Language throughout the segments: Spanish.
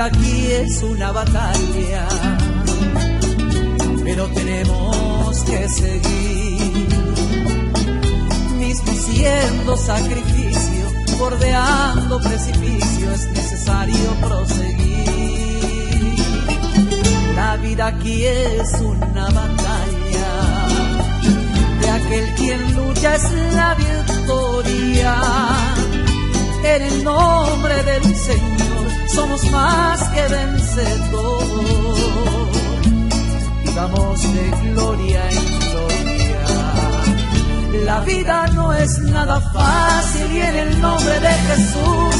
vida aquí es una batalla, pero tenemos que seguir, mismo siendo sacrificio, bordeando precipicio, es necesario proseguir. La vida aquí es una batalla, de aquel quien lucha es la victoria. En el nombre del Señor somos más que vencedor. Vamos de gloria en gloria. La vida no es nada fácil y en el nombre de Jesús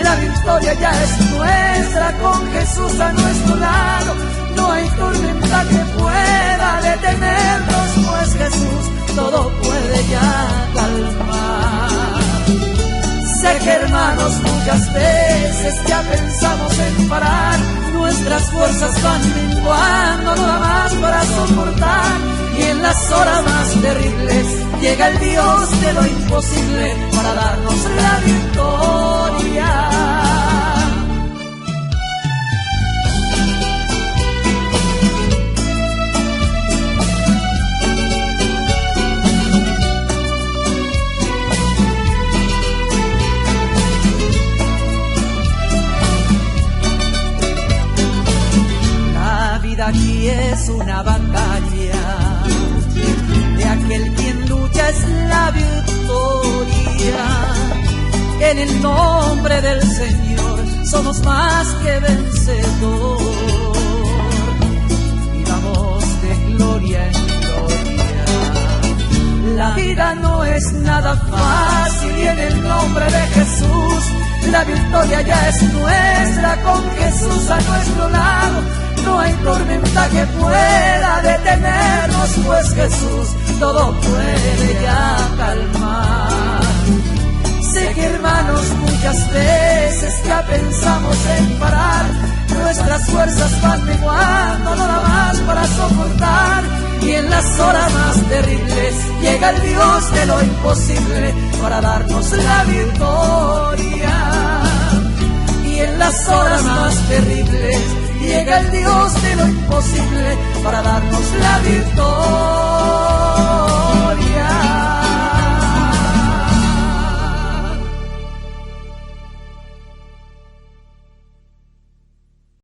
la victoria ya es nuestra. Con Jesús a nuestro lado no hay tormenta que pueda detenernos, pues Jesús todo puede ya calmar. Sé que hermanos muchas veces ya pensamos en parar, nuestras fuerzas van menguando, no da más para soportar, y en las horas más terribles llega el Dios de lo imposible para darnos la victoria. Aquí es una batalla, de aquel quien lucha es la victoria. En el nombre del Señor somos más que vencedor, y vamos de gloria en gloria. La vida no es nada fácil y en el nombre de Jesús la victoria ya es nuestra. Con Jesús a nuestro lado no hay tormenta que pueda detenernos, pues Jesús todo puede ya calmar. Sé que hermanos muchas veces ya pensamos en parar, nuestras fuerzas van menguando, no da más para soportar, y en las horas más terribles llega el Dios de lo imposible para darnos la victoria. Y en las horas más terribles llega el Dios de lo imposible para darnos la victoria.